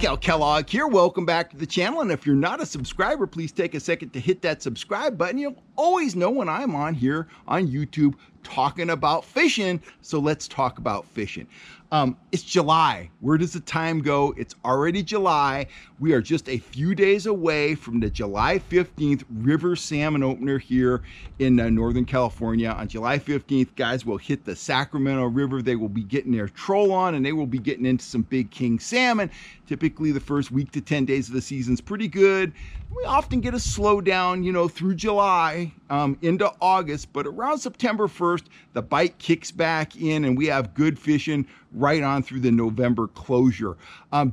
Cal Kellogg here. Welcome back to the channel. And if you're not a subscriber, please take a second to hit that subscribe button. You'll always know when I'm on here on YouTube talking about fishing. So let's talk about fishing. It's July. Where does the time go? It's already July. We are just a few days away from the July 15th river salmon opener here in Northern California. On July 15th, guys will hit the Sacramento River. They will be getting their troll on and they will be getting into some big king salmon. Typically the first week to 10 days of the season is pretty good. We often get a slowdown, through July into August, but around September 1st, the bite kicks back in and we have good fishing right on through the November closure.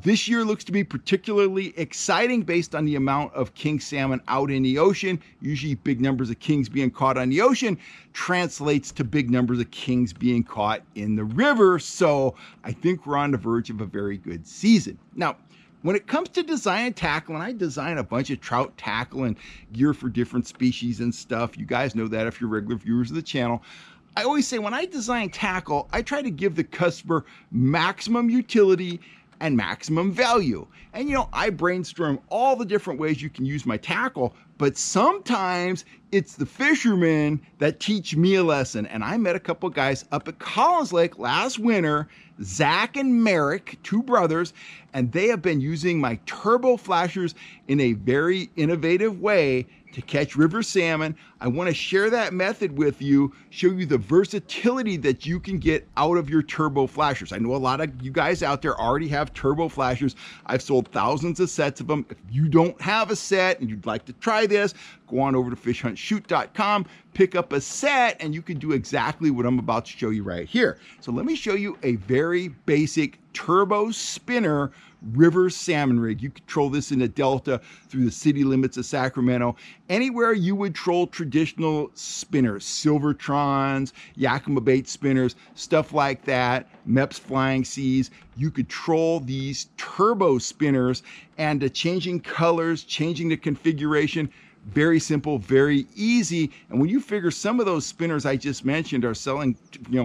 This year looks to be particularly exciting based on the amount of king salmon out in the ocean. Usually big numbers of kings being caught on the ocean translates to big numbers of kings being caught in the river. So I think we're on the verge of a very good season. Now, when it comes to design tackle, and I design a bunch of trout tackle and gear for different species and stuff. You guys know that if you're regular viewers of the channel. I always say when I design tackle, I try to give the customer maximum utility and maximum value. And I brainstorm all the different ways you can use my tackle, but sometimes it's the fishermen that teach me a lesson. And I met a couple guys up at Collins Lake last winter, Zach and Merrick, two brothers, and they have been using my turbo flashers in a very innovative way to catch river salmon. I want to share that method with you, show you the versatility that you can get out of your turbo flashers. I know a lot of you guys out there already have turbo flashers. I've sold thousands of sets of them. If you don't have a set and you'd like to try this, go on over to fishhuntshoot.com, pick up a set, and you can do exactly what I'm about to show you right here. So let me show you a very basic turbo spinner river salmon rig. You control this in the Delta through the city limits of Sacramento. Anywhere you would troll traditional spinners, Silvertrons, Yakima bait spinners, stuff like that, Mepps Flying Seas, you could troll these turbo spinners and changing colors, changing the configuration. Very simple, very easy. And when you figure some of those spinners I just mentioned are selling,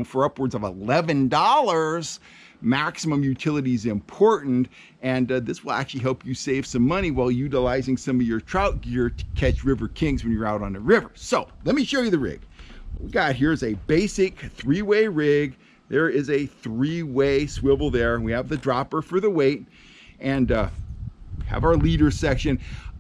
for upwards of $11, maximum utility is important, and this will actually help you save some money while utilizing some of your trout gear to catch river kings when you're out on the river. So let me show you the rig. What we got here is a basic three-way rig. There is a three-way swivel there. We have the dropper for the weight, and have our leader section.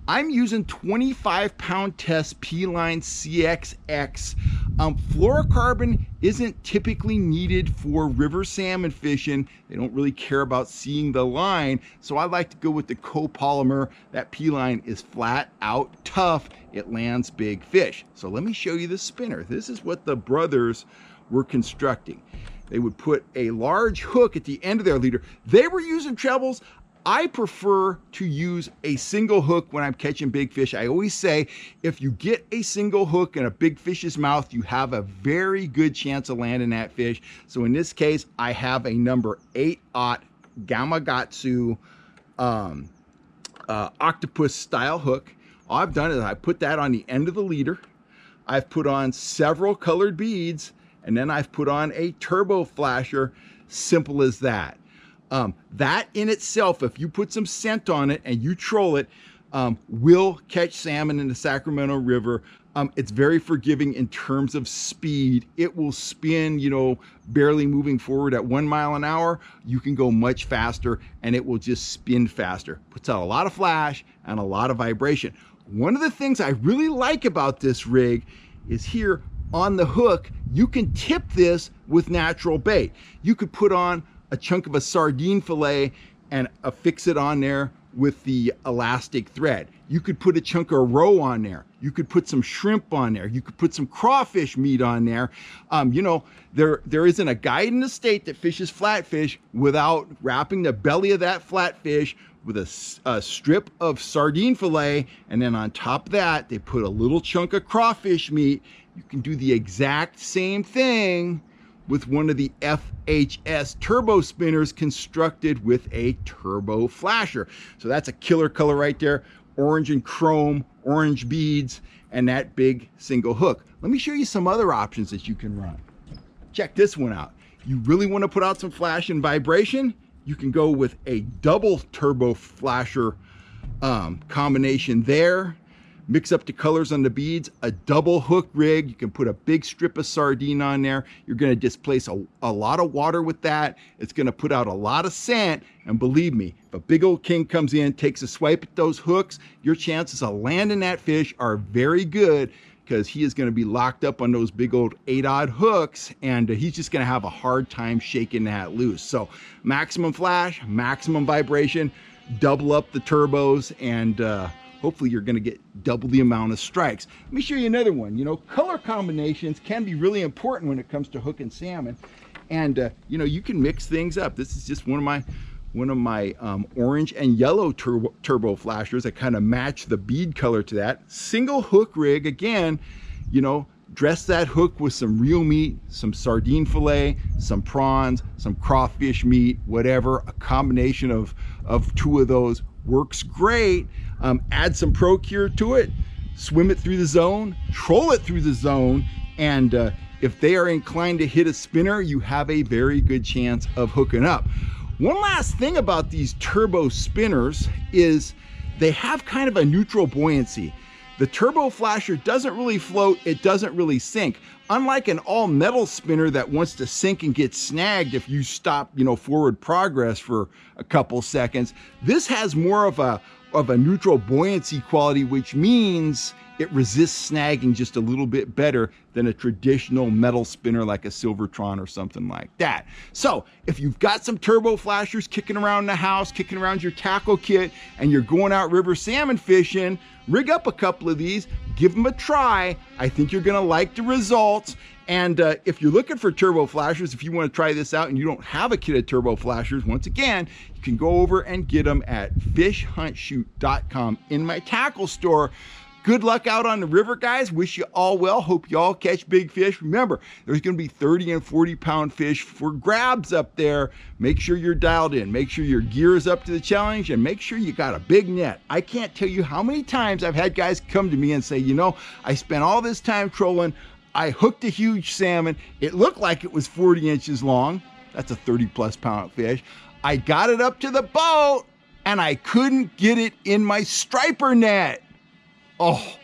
I'm using 25-pound test P-Line CXX. Fluorocarbon isn't typically needed for river salmon fishing. They don't really care about seeing the line, so I like to go with the copolymer. That P-Line is flat out tough. It lands big fish. So let me show you the spinner. This is what the brothers were constructing. They would put a large hook at the end of their leader. They were using trebles. I prefer to use a single hook when I'm catching big fish. I always say, if you get a single hook in a big fish's mouth, you have a very good chance of landing that fish. So in this case, I have a number 8/0 Gamakatsu octopus style hook. All I've done is I put that on the end of the leader. I've put on several colored beads, and then I've put on a turbo flasher. Simple as that. That in itself, if you put some scent on it and you troll it, will catch salmon in the Sacramento River. It's very forgiving in terms of speed. It will spin, barely moving forward at 1 mile an hour. You can go much faster and it will just spin faster. Puts out a lot of flash and a lot of vibration. One of the things I really like about this rig is here on the hook, you can tip this with natural bait. You could put on a chunk of a sardine fillet and affix it on there with the elastic thread. You could put a chunk of roe on there. You could put some shrimp on there. You could put some crawfish meat on there. There isn't a guide in the state that fishes flatfish without wrapping the belly of that flatfish with a strip of sardine fillet, and then on top of that, they put a little chunk of crawfish meat. You can do the exact same thing with one of the FHS turbo spinners constructed with a turbo flasher. So that's a killer color right there. Orange and chrome, orange beads, and that big single hook. Let me show you some other options that you can run. Check this one out. You really want to put out some flash and vibration? You can go with a double turbo flasher combination there. Mix up the colors on the beads, a double hook rig. You can put a big strip of sardine on there. You're gonna displace a lot of water with that. It's gonna put out a lot of scent. And believe me, if a big old king comes in, takes a swipe at those hooks, your chances of landing that fish are very good, because he is gonna be locked up on those big old 8-aught hooks, and he's just gonna have a hard time shaking that loose. So maximum flash, maximum vibration, double up the turbos, and hopefully you're gonna get double the amount of strikes. Let me show you another one. You know, color combinations can be really important when it comes to hooking salmon. And you know, you can mix things up. This is just one of my orange and yellow turbo flashers that kind of match the bead color to that. Single hook rig, again, you know, dress that hook with some real meat, some sardine fillet, some prawns, some crawfish meat, whatever. A combination of two of those works great. Add some Procure to it, swim it through the zone, troll it through the zone, and if they are inclined to hit a spinner, you have a very good chance of hooking up. One last thing about these turbo spinners is they have kind of a neutral buoyancy. The turbo flasher doesn't really float, it doesn't really sink. Unlike an all metal spinner that wants to sink and get snagged if you stop, you know, forward progress for a couple seconds, this has more of a neutral buoyancy quality, which means it resists snagging just a little bit better than a traditional metal spinner like a Silvertron or something like that. So if you've got some turbo flashers kicking around the house, kicking around your tackle kit, and you're going out river salmon fishing, rig up a couple of these, give them a try. I think you're gonna like the results. And if you're looking for turbo flashers, if you want to try this out and you don't have a kit of turbo flashers, once again, you can go over and get them at fishhuntshoot.com in my tackle store. Good luck out on the river, guys. Wish you all well. Hope you all catch big fish. Remember, there's going to be 30 and 40-pound fish for grabs up there. Make sure you're dialed in. Make sure your gear is up to the challenge, and make sure you got a big net. I can't tell you how many times I've had guys come to me and say, you know, I spent all this time trolling. I hooked a huge salmon. It looked like it was 40 inches long. That's a 30-plus pound fish. I got it up to the boat, and I couldn't get it in my striper net. Oh,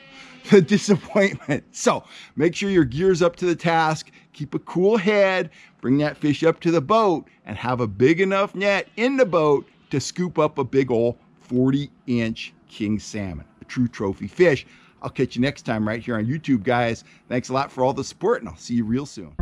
the disappointment. So make sure your gear's up to the task, keep a cool head, bring that fish up to the boat, and have a big enough net in the boat to scoop up a big old 40-inch king salmon, a true trophy fish. I'll catch you next time right here on YouTube, guys. Thanks a lot for all the support, and I'll see you real soon.